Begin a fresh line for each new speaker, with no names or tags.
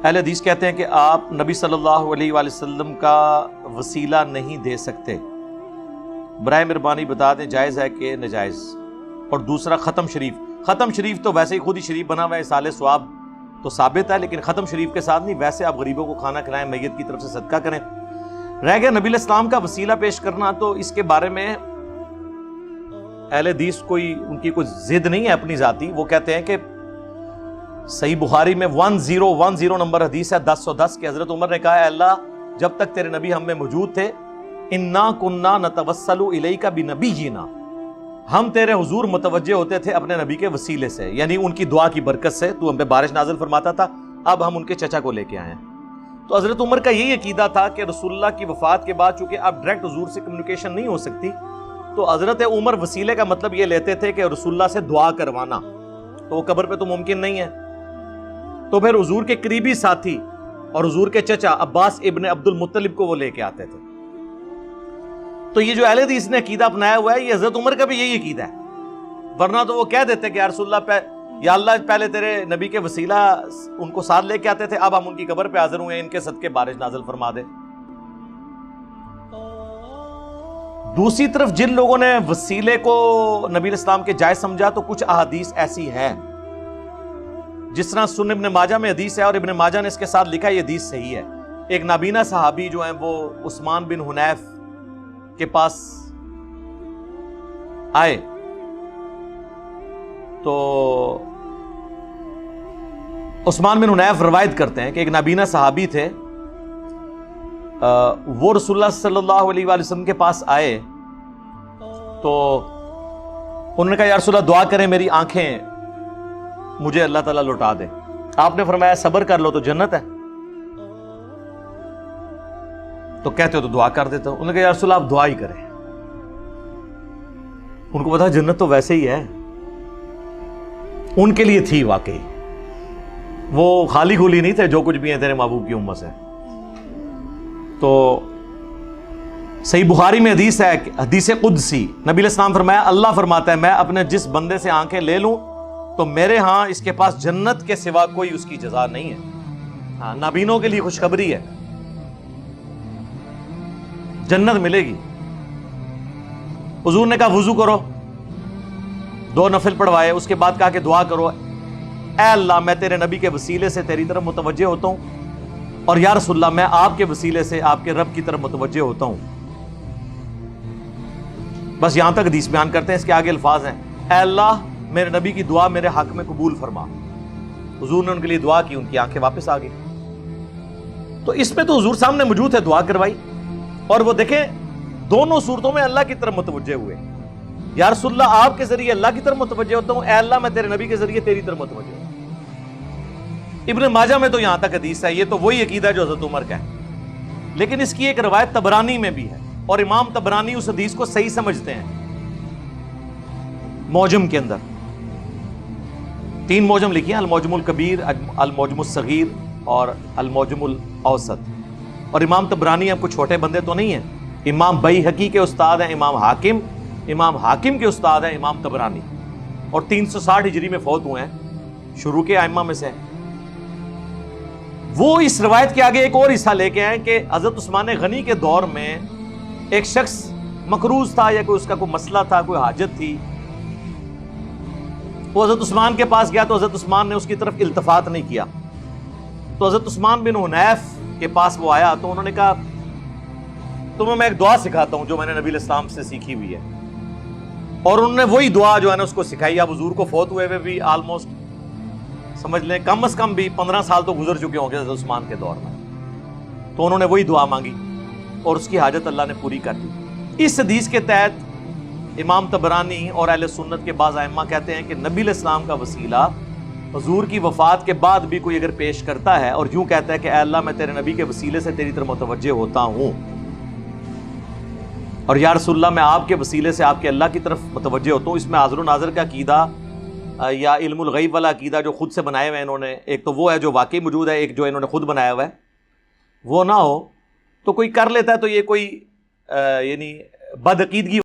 اہل حدیث کہتے ہیں کہ آپ نبی صلی اللہ علیہ وآلہ وسلم کا وسیلہ نہیں دے سکتے، برائے مہربانی بتا دیں جائز ہے کہ ناجائز۔ اور دوسرا ختم شریف تو ویسے ہی خود ہی شریف بنا ہوا ہے، اصال ثواب تو ثابت ہے، لیکن ختم شریف کے ساتھ نہیں، ویسے آپ غریبوں کو کھانا کھلائیں، میت کی طرف سے صدقہ کریں۔ رہ گیا نبی علیہ السلام کا وسیلہ پیش کرنا، تو اس کے بارے میں اہل حدیث ان کی کوئی ضد نہیں ہے اپنی ذاتی۔ وہ کہتے ہیں کہ صحیح بخاری میں 1010 نمبر حدیث ہے 1010 کہ حضرت عمر نے کہا، اے اللہ جب تک تیرے نبی ہم میں موجود تھے، انا کننا نتوسل الیک بنبینا، ہم تیرے حضور متوجہ ہوتے تھے اپنے نبی کے وسیلے سے، یعنی ان کی دعا کی برکت سے تو ہم پہ بارش نازل فرماتا تھا، اب ہم ان کے چچا کو لے کے آئے ہیں۔ تو حضرت عمر کا یہی عقیدہ تھا کہ رسول اللہ کی وفات کے بعد چونکہ اب ڈائریکٹ حضور سے کمیونیکیشن نہیں ہو سکتی، تو حضرت عمر وسیلے کا مطلب یہ لیتے تھے کہ رسول اللہ سے دعا کروانا، تو وہ قبر پہ تو ممکن نہیں ہے، تو پھر حضور کے قریبی ساتھی اور حضور کے چچا عباس ابن عبد المطلب کو وہ لے کے آتے تھے۔ تو یہ جو اہل حدیث نے عقیدہ اپنایا ہوا ہے، یہ حضرت عمر کا بھی یہی عقیدہ ہے، ورنہ تو وہ کہہ دیتے کہ یا رسول اللہ پہ یا اللہ پہلے تیرے نبی کے وسیلہ ان کو ساتھ لے کے آتے تھے، اب ہم ان کی قبر پہ حاضر ہوئے ہیں، ان کے صدقے بارش نازل فرما دے۔ دوسری طرف جن لوگوں نے وسیلے کو نبی علیہ السلام کے جائز سمجھا، تو کچھ احادیث ایسی ہیں، جس طرح سنن ابن ماجہ میں حدیث ہے، اور ابن ماجہ نے اس کے ساتھ لکھا یہ حدیث صحیح ہے۔ ایک نابینا صحابی جو ہیں وہ عثمان بن حنیف کے پاس آئے، تو عثمان بن حنیف روایت کرتے ہیں کہ ایک نابینا صحابی تھے، وہ رسول اللہ صلی اللہ علیہ وآلہ وسلم کے پاس آئے، تو انہوں نے کہا یا رسول اللہ دعا کریں میری آنکھیں مجھے اللہ تعالیٰ لوٹا دے۔ آپ نے فرمایا صبر کر لو تو جنت ہے، تو کہتے ہو تو دعا کر دیتا ہوں۔ انہوں نے کہا یا رسول اللہ آپ دعا ہی کریں، ان کو پتا جنت تو ویسے ہی ہے، ان کے لیے تھی واقعی، وہ خالی کھولی نہیں تھے جو کچھ بھی ہیں تیرے محبوب کی امت سے۔ تو صحیح بخاری میں حدیث ہے، حدیث قدسی، نبی علیہ السلام فرمایا اللہ فرماتا ہے میں اپنے جس بندے سے آنکھیں لے لوں تو میرے ہاں اس کے پاس جنت کے سوا کوئی اس کی جزا نہیں ہے۔ ہاں نابینوں کے لیے خوشخبری ہے، جنت ملے گی۔ حضور نے کہا وضو کرو، 2 نفل پڑھوائے، اس کے بعد کہا کہ دعا کرو، اے اللہ میں تیرے نبی کے وسیلے سے تیری طرف متوجہ ہوتا ہوں، اور یا رسول اللہ میں آپ کے وسیلے سے آپ کے رب کی طرف متوجہ ہوتا ہوں۔ بس یہاں تک حدیث بیان کرتے ہیں، اس کے آگے الفاظ ہیں اے اللہ میرے نبی کی دعا میرے حق میں قبول فرما۔ حضور نے ان کے لیے دعا کی، ان کی آنکھیں واپس آ گئی۔ تو اس میں تو حضور سامنے موجود ہے، دعا کروائی، اور وہ دیکھیں دونوں صورتوں میں اللہ کی طرف متوجہ ہوئے، یا رسول اللہ آپ کے ذریعے اللہ کی طرف متوجہ ہوتا ہوں، اے اللہ میں تیرے نبی کے ذریعے تیری طرف متوجہ ہوں۔ ابن ماجہ میں تو یہاں تک حدیث ہے، یہ تو وہی عقیدہ جو حضرت عمر کا ہے، لیکن اس کی ایک روایت طبرانی میں بھی ہے، اور امام طبرانی اس حدیث کو صحیح سمجھتے ہیں۔ معجم کے اندر 3 معجم لکھی ہیں، المعجم الکبیر، المعجم الصغیر اور المعجم الاوسط، اور امام طبرانی اب کوئی چھوٹے بندے تو نہیں ہیں، امام بیہقی کے استاد ہیں امام حاکم کے استاد ہیں امام طبرانی، اور 360 ہجری میں فوت ہوئے ہیں، شروع کے ائمہ میں سے۔ وہ اس روایت کے آگے ایک اور حصہ لے کے آئے کہ حضرت عثمان غنی کے دور میں ایک شخص مقروض تھا، یا کوئی اس کا کوئی مسئلہ تھا، کوئی حاجت تھی، وہ حضرت عثمان کے پاس گیا، تو حضرت عثمان نے اس کی طرف التفات نہیں کیا، تو حضرت عثمان بن حنیف کے پاس وہ آیا، تو انہوں نے کہا تمہیں میں ایک دعا سکھاتا ہوں جو میں نے نبی علیہ السلام سے سیکھی ہوئی ہے، اور انہوں نے وہی دعا جو ہے نا اس کو سکھائی۔ اب حضور کو فوت ہوئے ہوئے بھی آلموسٹ سمجھ لیں کم از کم بھی 15 سال تو گزر چکے ہوں گے حضرت عثمان کے دور میں، تو انہوں نے وہی دعا مانگی اور اس کی حاجت اللہ نے پوری کر دی۔ اس حدیث کے تحت امام طبرانی اور اہل سنت کے بعض ائمہ کہتے ہیں کہ نبی علیہ السلام کا وسیلہ حضور کی وفات کے بعد بھی کوئی اگر پیش کرتا ہے اور یوں کہتا ہے کہ اے اللہ میں تیرے نبی کے وسیلے سے تیری طرف متوجہ ہوتا ہوں، اور یا رسول اللہ میں آپ کے وسیلے سے آپ کے اللہ کی طرف متوجہ ہوتا ہوں، اس میں حاضر و ناظر کا عقیدہ یا علم الغیب والا عقیدہ جو خود سے بنائے ہوئے انہوں نے، ایک تو وہ ہے جو واقعی موجود ہے، ایک جو انہوں نے خود بنایا ہوا ہے، وہ نہ ہو تو کوئی کر لیتا ہے تو یہ کوئی یعنی بدعقیدگی